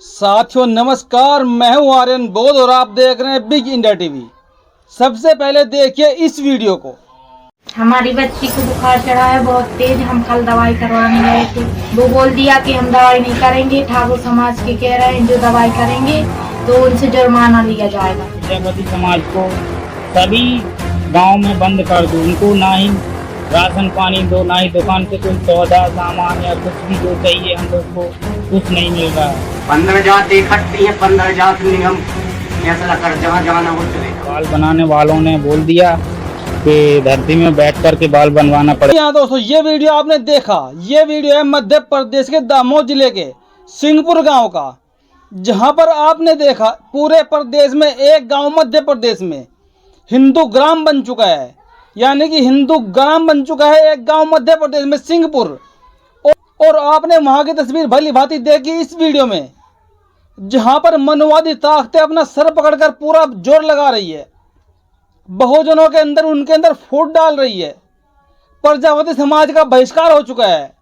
साथियों नमस्कार, मैं हूं आर्यन बोध और आप देख रहे हैं बिग इंडिया टीवी। सबसे पहले देखिए इस वीडियो को। हमारी बच्ची को बुखार चढ़ा है बहुत तेज। हम कल दवाई करवाने गए थे, वो बोल दिया कि हम दवाई नहीं करेंगे। ठाकुर समाज के कह रहे हैं जो दवाई करेंगे तो उनसे जुर्माना लिया जाएगा। प्रजापति समाज को सभी गांव में बंद कर दो, उनको ना ही राशन पानी दो, ना ही दुकान से कोई सौदा सामान या कुछ भी जो चाहिए हम लोग को कुछ नहीं मिल रहा है। 15 जात इकट्ठी है, 15 जात नियम फैसला कर जहाँ जाना हो चले। बाल बनाने वालों ने बोल दिया कि धरती में बैठ कर के बाल बनवाना पड़ेगा। यहाँ दोस्तों ये वीडियो आपने देखा, ये वीडियो है मध्य प्रदेश के दामोद जिले के सिंहपुर गांव का, जहां पर आपने देखा पूरे प्रदेश में एक गांव मध्य प्रदेश में हिंदू ग्राम बन चुका है, यानी कि हिंदू ग्राम बन चुका है एक गांव मध्य प्रदेश में सिंहपुर। और आपने वहां की तस्वीर भली भांति देखी इस वीडियो में, जहां पर मनवादी ताकतें अपना सर पकड़कर पूरा जोर लगा रही है, बहुजनों के अंदर उनके अंदर फूट डाल रही है। प्रजापति समाज का बहिष्कार हो चुका है,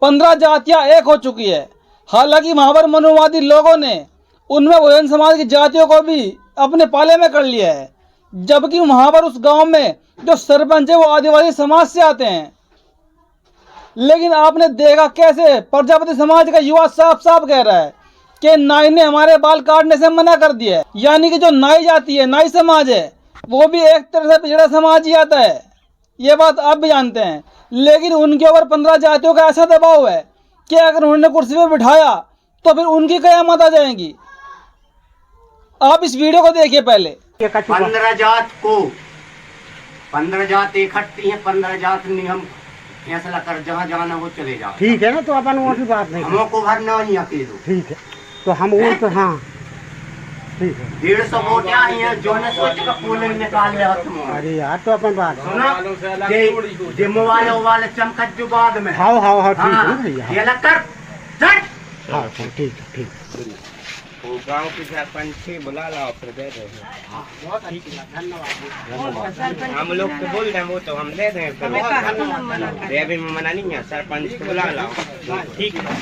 15 जातियां एक हो चुकी है। हालांकि वहां पर मनोवादी लोगों ने उनमें बहुजन समाज की जातियों को भी अपने पाले में कर लिया है, जबकि वहां पर उस गांव में जो सरपंच है वो आदिवासी समाज से आते हैं। लेकिन आपने देखा कैसे प्रजापति समाज का युवा साफ साफ कह रहा है कि नाई ने हमारे बाल काटने से मना कर दिया है। यानी कि जो नाई जाति है, नाई समाज है, वो भी एक तरह से पिछड़ा समाज ही आता है, ये बात आप भी जानते हैं। लेकिन उनके ऊपर 15 जातियों का ऐसा दबाव है कि अगर उन्होंने कुर्सी पे बिठाया तो फिर उनकी कयामत आ जाएगी। आप इस वीडियो को देखिए पहले। 15 जात को 15 जात इकट्ठी है, 15 जात नियम फैसला कर जहाँ जाना हो चले जाओ। ठीक है ना, तो अपन वो की बात नहीं, हमको भरना ही अकेले। ठीक है, तो हम वो तो हाँ ठीक है। 150 वोट आई हैं जो ने सोच का पोलिंग निकाल ले। अरे यार तो अपन बात सुनो, जे मोबाइल चमकत जो बाद में हाँ ठीक है भैया, ये लग कर चट। हाँ ठीक है ठीक। वो गांव के सरपंच से बुला लाओ, फिर दे देंगे। हम लोग तो बोल रहे हैं, वो तो हम दे दें, फिर अभी मना नहीं है, सरपंच को बुला लाओ। ठीक है।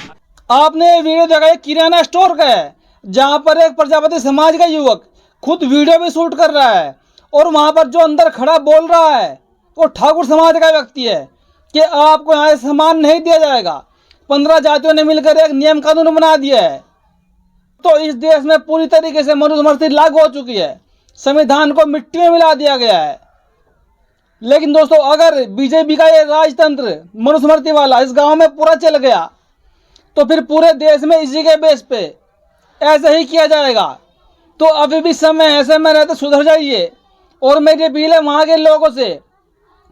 आपने वीडियो देखा है किराना स्टोर का है, जहां पर एक प्रजापति समाज का युवक खुद वीडियो भी शूट कर रहा है, और वहां पर जो अंदर खड़ा बोल रहा है वो ठाकुर समाज का व्यक्ति है कि आपको यहाँ सामान नहीं दिया जाएगा। 15 जातियों ने मिलकर एक नियम कानून बना दिया है। तो इस देश में पूरी तरीके से मनुस्मृति लागू हो चुकी है, संविधान को मिट्टी में मिला दिया गया है। लेकिन दोस्तों अगर बीजेपी का ये राजतंत्र मनुस्मृति वाला इस गांव में पूरा चल गया तो फिर पूरे देश में इसी के बेस पे ऐसा ही किया जाएगा। तो अभी भी समय है, समय रहते सुधर जाइए। और मेरी अपील है वहाँ के लोगों से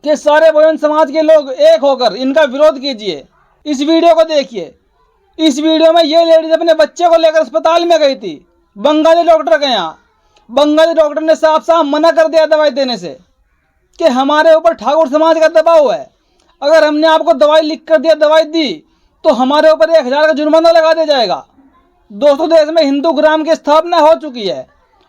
कि सारे बहुजन समाज के लोग एक होकर इनका विरोध कीजिए। इस वीडियो को देखिए। इस वीडियो में ये लेडीज अपने बच्चे को लेकर अस्पताल में गई थी, बंगाली डॉक्टर के यहाँ। बंगाली डॉक्टर ने साफ साफ मना कर दिया दवाई देने से कि हमारे ऊपर ठाकुर समाज का दबाव है, अगर हमने आपको दवाई लिख कर दिया, दवाई दी, तो हमारे ऊपर 1000 का जुर्माना लगा दिया जाएगा। दोस्तों देश में हिंदू ग्राम की स्थापना हो चुकी है,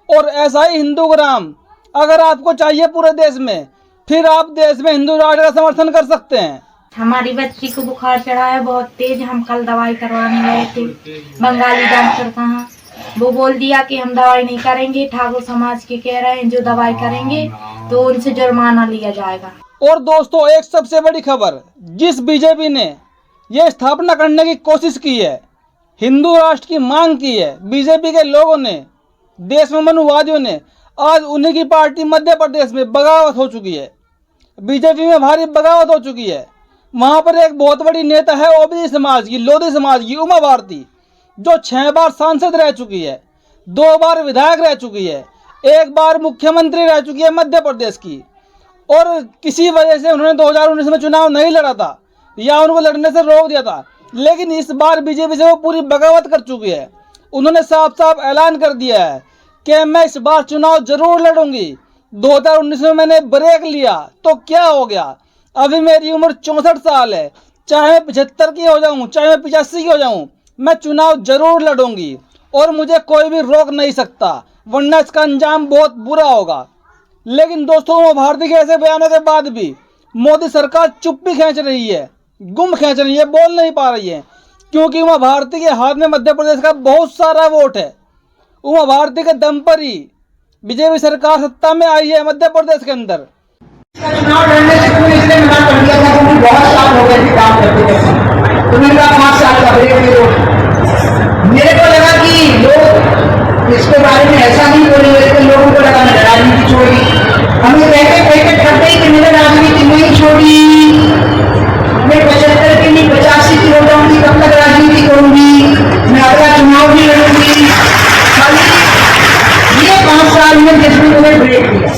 और ऐसा ही हिंदू ग्राम अगर आपको चाहिए पूरे देश में, फिर आप देश में हिंदू राष्ट्र का समर्थन कर सकते हैं। हमारी बच्ची को बुखार चढ़ा है बहुत तेज। हम कल दवाई करवाने गए थे, बंगाली डॉक्टर कहाँ, वो बोल दिया कि हम दवाई नहीं करेंगे। ठाकुर समाज के कह रहे हैं जो दवाई करेंगे तो उनसे जुर्माना लिया जाएगा। और दोस्तों एक सबसे बड़ी खबर, जिस बीजेपी ने यह स्थापना करने की कोशिश की है, हिंदू राष्ट्र की मांग की है, बीजेपी के लोगों ने, देश में मनुवादियों ने, आज उन्हीं की पार्टी मध्य प्रदेश में बगावत हो चुकी है। बीजेपी में भारी बगावत हो चुकी है। वहां पर एक बहुत बड़ी नेता है ओबीसी समाज की, लोधी समाज की, उमा भारती, जो 6 बार सांसद रह चुकी है, 2 बार विधायक रह चुकी है, 1 बार मुख्यमंत्री रह चुकी है मध्य प्रदेश की। और किसी वजह से उन्होंने 2019 में चुनाव नहीं लड़ा था या उनको लड़ने से रोक दिया था, लेकिन इस बार बीजेपी से वो पूरी बगावत कर चुकी है। उन्होंने साफ साफ ऐलान कर दिया है कि मैं इस बार चुनाव जरूर लड़ूंगी। 2019 में मैंने ब्रेक लिया तो क्या हो गया, अभी मेरी उम्र 64 साल है, चाहे मैं 75 की हो जाऊं, चाहे मैं 85 की हो जाऊं, मैं चुनाव जरूर लड़ूंगी और मुझे कोई भी रोक नहीं सकता, वरना इसका अंजाम बहुत बुरा होगा। लेकिन दोस्तों वो भारती के ऐसे बयानों के बाद भी मोदी सरकार चुप्पी खींच रही है, गुम खींच रही है, बोल नहीं पा रही है। क्योंकि उमा भारती के हाथ में मध्य प्रदेश का बहुत सारा वोट है। उमा भारती के दम पर ही बीजेपी सरकार सत्ता में आई है मध्य प्रदेश के अंदर। चुनाव लड़ने से तुमने इसलिए मना कर दिया था क्योंकि बहुत साल हो गए थे काम करते करते। तुमने कहा 5 साल का ब्रेक दे दो। मेरे को लगा कि लोग इसके बारे में ऐसा नहीं बोलेंगे, तो लोगों को लगा मैंने राजनीति छोड़ी। हमें कहते करते ही कि मैंने राजनीति नहीं छोड़ी, मैं 75 की नहीं 85 की हो जाऊंगी, तब तक राजनीति करूंगी, मैं अगला चुनाव भी लड़ूंगी। खाली ये 5 साल में जिसमें मैंने ब्रेक दिया।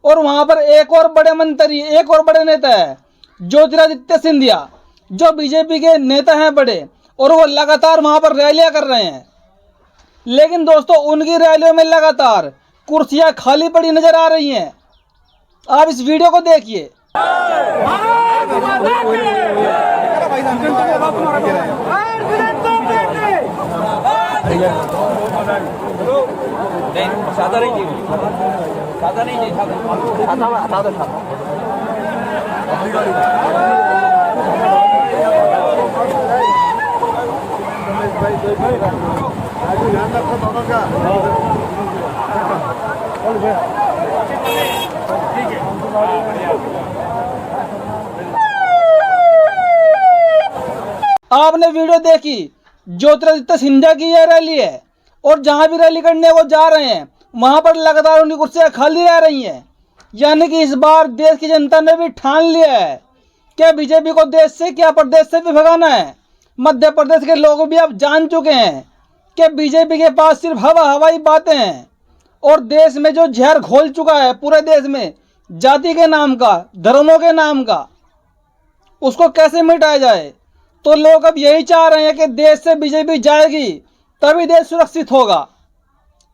और वहां पर एक और बड़े मंत्री, एक और बड़े नेता है ज्योतिरादित्य सिंधिया, जो बीजेपी के नेता हैं बड़े, और वो लगातार वहां पर रैलियां कर रहे हैं। लेकिन दोस्तों उनकी रैलियों में लगातार कुर्सियां खाली पड़ी नजर आ रही हैं। आप इस वीडियो को देखिए। आपने वीडियो देखी, ज्योतिरादित्य सिंधिया की यह रैली है, और जहां भी रैली करने वो जा रहे हैं वहां पर लगातार उनकी कुर्सियां खाली रह रही हैं। यानी कि इस बार देश की जनता ने भी ठान लिया है कि बीजेपी को देश से क्या प्रदेश से भी भगाना है। मध्य प्रदेश के लोग भी अब जान चुके हैं कि बीजेपी के पास सिर्फ हवाई बातें हैं, और देश में जो जहर घोल चुका है पूरे देश में जाति के नाम का, धर्मों के नाम का, उसको कैसे मिटाया जाए। तो लोग अब यही चाह रहे हैं कि देश से बीजेपी जाएगी तभी देश सुरक्षित होगा,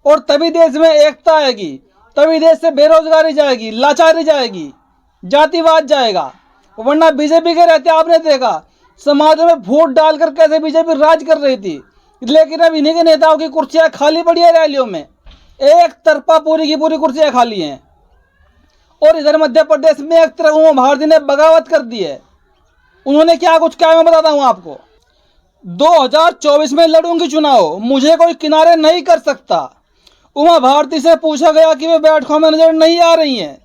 और तभी देश में एकता आएगी, तभी देश से बेरोजगारी जाएगी, लाचारी जाएगी, जातिवाद जाएगा। वरना बीजेपी के रहते आपने देखा समाजों में वोट डालकर कैसे बीजेपी राज कर रही थी। लेकिन अब इन्हीं के नेताओं की कुर्सियां खाली पड़ी है रैलियों में, एक तरफा पूरी की पूरी कुर्सियां खाली हैं। और इधर मध्य प्रदेश में एक तरफ उमा भारती ने बगावत कर दी है। उन्होंने क्या कुछ किया मैं बताता हूं आपको। 2024 में लड़ूंगी चुनाव, मुझे कोई किनारे नहीं कर सकता। उमा भारती से पूछा गया कि वे बैठकों में नजर नहीं आ रही हैं,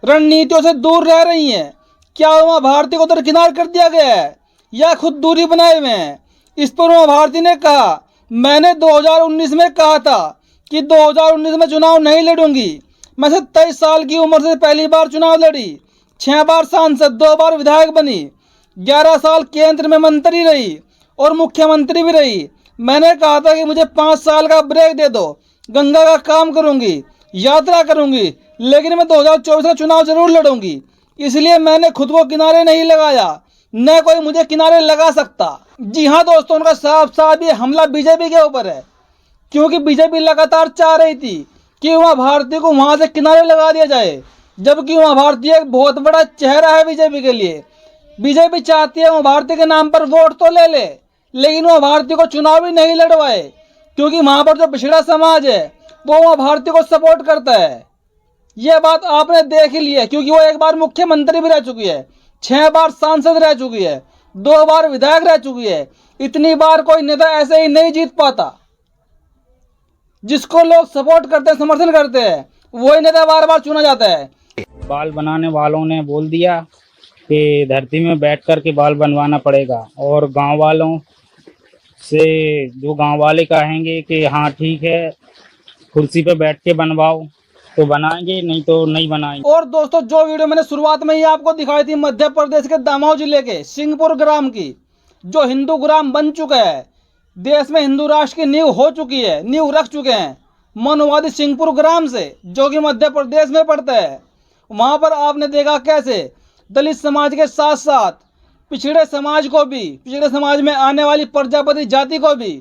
रणनीतियों से दूर रह रही हैं, क्या उमा भारती को दरकिनार कर दिया गया है या खुद दूरी बनाए हुए हैं। इस पर उमा भारती ने कहा, मैंने 2019 में कहा था कि 2019 में चुनाव नहीं लड़ूंगी। मैं 27 साल की उम्र से पहली बार चुनाव लड़ी, 6 बार सांसद, 2 बार विधायक बनी, 11 साल केंद्र में मंत्री रही और मुख्यमंत्री भी रही। मैंने कहा था कि मुझे 5 साल का ब्रेक दे दो, गंगा का काम करूंगी, यात्रा करूंगी, लेकिन मैं 2024 का चुनाव जरूर लड़ूंगी। इसलिए मैंने खुद को किनारे नहीं लगाया, न कोई मुझे किनारे लगा सकता। जी हाँ दोस्तों, उनका साफ साफ ये हमला बीजेपी के ऊपर है, क्योंकि बीजेपी लगातार चाह रही थी कि उमा भारती को वहां से किनारे लगा दिया जाए, जबकि उमा भारती एक बहुत बड़ा चेहरा है बीजेपी के लिए। बीजेपी चाहती है उमा भारती के नाम पर वोट तो ले ले, लेकिन उमा भारती को चुनाव भी नहीं लड़वाए, क्योंकि वहां पर जो पिछड़ा समाज है वो उमा भारती को सपोर्ट करता है। यह बात आपने देख ही ली है, क्योंकि वो एक बार मुख्यमंत्री भी रह चुकी है, 6 बार सांसद रह चुकी है, 2 बार विधायक रह चुकी है। इतनी बार कोई नेता ऐसे ही नहीं जीत पाता। जिसको लोग सपोर्ट करते हैं, समर्थन करते हैं, वही नेता बार बार चुना जाता है। बाल बनाने वालों ने बोल दिया कि धरती में बैठ कर के बाल बनवाना पड़ेगा, और गांव वालों से जो गांव वाले कहेंगे कि हाँ ठीक है कुर्सी पे बैठ के बनवाओ तो बनाएंगे, नहीं तो नहीं बनाएंगे। और दोस्तों, जो वीडियो मैंने शुरुआत में ही आपको दिखाई थी मध्य प्रदेश के दमोह जिले के सिंहपुर ग्राम की, जो हिंदू ग्राम बन चुका है, देश में हिंदू राष्ट्र की नींव हो चुकी है, नींव रख चुके हैं मनुवादी सिंहपुर ग्राम से, जो कि मध्य प्रदेश में पड़ता है। वहां पर आपने देखा कैसे दलित समाज के साथ साथ पिछड़े समाज को भी, पिछड़े समाज में आने वाली प्रजापति जाति को भी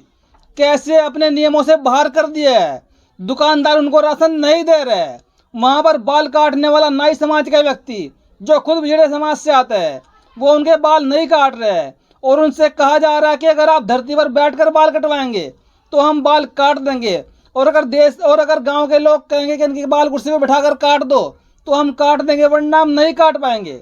कैसे अपने नियमों से बाहर कर दिया है। दुकानदार उनको राशन नहीं दे रहे। वहां पर बाल काटने वाला नाई समाज का व्यक्ति, जो खुद पिछड़े समाज से आता है, वो उनके बाल नहीं काट रहे हैं, और उनसे कहा जा रहा है कि अगर आप धरती पर बैठकर बाल कटवाएंगे तो हम बाल काट देंगे, और अगर गांव के लोग कहेंगे कि इनके बाल कुर्सी पर बिठाकर काट दो तो हम काट देंगे, वरना हम नहीं काट पाएंगे।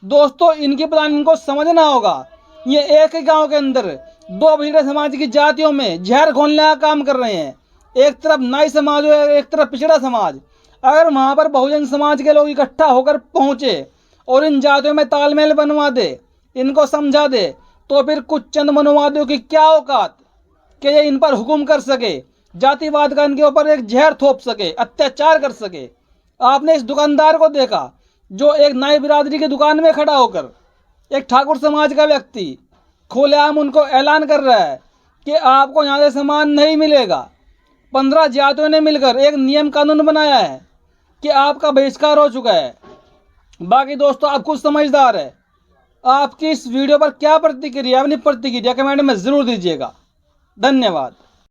दोस्तों, इनकी प्लानिंग को समझना होगा। ये एक ही गांव के अंदर दो पिछड़े समाज की जातियों में जहर घोलने का काम कर रहे हैं। एक तरफ नाई समाज और एक तरफ पिछड़ा समाज। अगर वहाँ पर बहुजन समाज के लोग इकट्ठा होकर पहुँचे और इन जातियों में तालमेल बनवा दे, इनको समझा दे, तो फिर कुछ चंद मनोवादियों की क्या औकात कि ये इन पर हुक्म कर सके, जातिवाद का इनके ऊपर एक जहर थोप सके, अत्याचार कर सके। आपने इस दुकानदार को देखा जो एक नाई बिरादरी की दुकान में खड़ा होकर एक ठाकुर समाज का व्यक्ति खुलेआम उनको ऐलान कर रहा है कि आपको यहाँ से सामान नहीं मिलेगा। 15 जातियों ने मिलकर एक नियम कानून बनाया है कि आपका बहिष्कार हो चुका है। बाकी दोस्तों आप खुद समझदार है। आपकी इस वीडियो पर क्या प्रतिक्रिया, अपनी प्रतिक्रिया कमेंट में ज़रूर दीजिएगा। धन्यवाद।